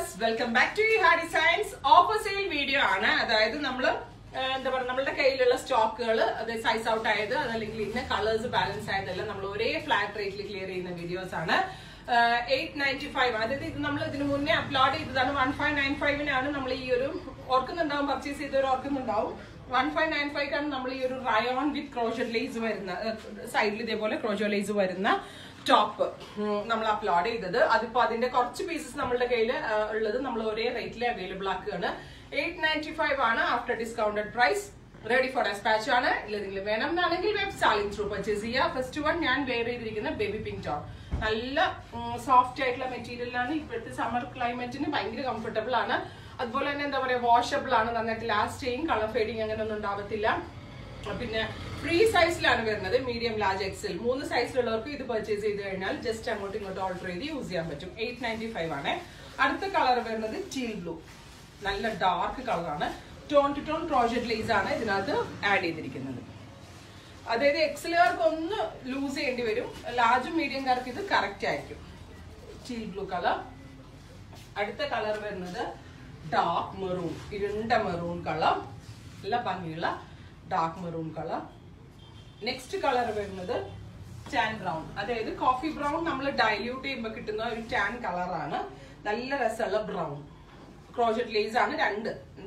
viewers, welcome back to Iha Designs. Offer sale video ആണ്. അതായത് നമ്മള് എന്താ പറയുക നമ്മളുടെ കയ്യിലുള്ള സ്റ്റോക്കുകൾ അത് സൈസ് ഔട്ട് ആയത് അതല്ലെങ്കിൽ ഇന്ന കളേഴ്സ് ബാലൻസ് ആയതെല്ലാം നമ്മൾ ഒരേ ഫ്ലാറ്റ് റേറ്റിൽ ക്ലിയർ ചെയ്യുന്ന വീഡിയോസ് ആണ്. 895 അതായത് ഇത് നമ്മൾ ഇതിനു മുന്നേ അപ്ലോഡ് ചെയ്തതാണ്. 1595 നമ്മൾ ഈ ഒരു ഓർക്കുന്നുണ്ടാവും, പർച്ചേസ് ചെയ്തവർ ഓർക്കുന്നുണ്ടാവും. 1595 നമ്മൾ ഈ ഒരു റയോൺ വിത്ത് ക്രോഷറ്റ് ലേസ് വരുന്ന സൈഡിൽ ഇതേപോലെ ക്രോഷറ്റ് ലേസ് വരുന്ന ടോപ്പ് നമ്മൾ അപ്ലോഡ് ചെയ്തത്. അതിപ്പോ അതിന്റെ കുറച്ച് പീസസ് നമ്മളുടെ കയ്യിൽ ഉള്ളത് നമ്മൾ ഒരേ റേറ്റിൽ അവൈലബിൾ ആക്കുകയാണ്. 895 ആണ് after discounted price. Ready for dispatch ആണ്. ഇല്ലെങ്കിൽ വേണം എന്നാണെങ്കിൽ വെബ് സ്റ്റാളിംഗ് ത്രൂ പർച്ചേസ് ചെയ്യുക. ഫസ്റ്റ് വൺ ഞാൻ വെയർ ചെയ്തിരിക്കുന്ന ബേബി പിങ്ക് ടോപ്പ്. നല്ല സോഫ്റ്റ് ആയിട്ടുള്ള മെറ്റീരിയലാണ്. ഇപ്പോഴത്തെ സമ്മർ ക്ലൈമറ്റിന് ഭയങ്കര കംഫർട്ടബിൾ ആണ്. അതുപോലെ തന്നെ എന്താ പറയുക വാഷബിൾ ആണ്, നന്നായിട്ട് ലാസ്റ്റ് ചെയ്യും, കളർ ഫേഡിങ് അങ്ങനെ ഒന്നും ഉണ്ടാവത്തില്ല. പിന്നെ ഫ്രീ സൈസിലാണ് വരുന്നത്, മീഡിയം ലാർജ് എക്സൽ 3 സൈസിലുള്ളവർക്ക് ഇത് പർച്ചേസ് ചെയ്ത് കഴിഞ്ഞാൽ ജസ്റ്റ് അങ്ങോട്ടും ഇങ്ങോട്ടും ഓൾട്ടർ ചെയ്ത് യൂസ് ചെയ്യാൻ പറ്റും. 895 ആണ്. അടുത്ത കളർ വരുന്നത് ടീൽ ബ്ലൂ, നല്ല ഡാർക്ക് കളറാണ്. Tone to tone crochet lace ആണ് ഇതിനകത്ത് ആഡ് ചെയ്തിരിക്കുന്നത്. അതായത് എക്സലുകാർക്ക് ഒന്ന് ലൂസ് ചെയ്യേണ്ടി വരും, ലാർജും മീഡിയംകാർക്ക് ഇത് കറക്റ്റ് ആയിരിക്കും. Teal blue colour. അടുത്ത കളർ വരുന്നത് ഡാർക്ക് മെറൂൺ, ഇരുണ്ട മെറൂൺ കളർ, നല്ല ഭംഗിയുള്ള dark maroon colour. Next colour വരുന്നത് ടാൻ ബ്രൗൺ, അതായത് കോഫി ബ്രൗൺ നമ്മൾ ഡൈല്യൂട്ട് ചെയ്യുമ്പോൾ കിട്ടുന്ന ഒരു ടാൻ കളറാണ്. നല്ല രസമുള്ള ബ്രൗൺ. ക്രോഷറ്റ് ലേസ് ആണ്,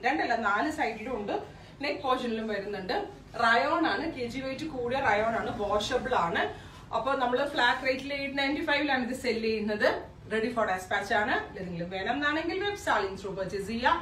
രണ്ടല്ല 4 സൈഡിലും ഉണ്ട്, നെക്ക് പോർഷനിലും വരുന്നുണ്ട്. റയോൺ ആണ്, kg വെയിറ്റ് കൂടിയ റയോൺ ആണ്, വാഷബിൾ ആണ്. അപ്പൊ നമ്മൾ ഫ്ലാറ്റ് റേറ്റിൽ 895 ഇത് സെല് ചെയ്യുന്നത്. റെഡി ഫോർ ഡെസ്പാച്ച് ആണ്. എന്തെങ്കിലും വേണം എന്നാണെങ്കിൽ വെബ് സ്റ്റാളിംഗ് ത്രൂ പർച്ചേസ് ചെയ്യാം.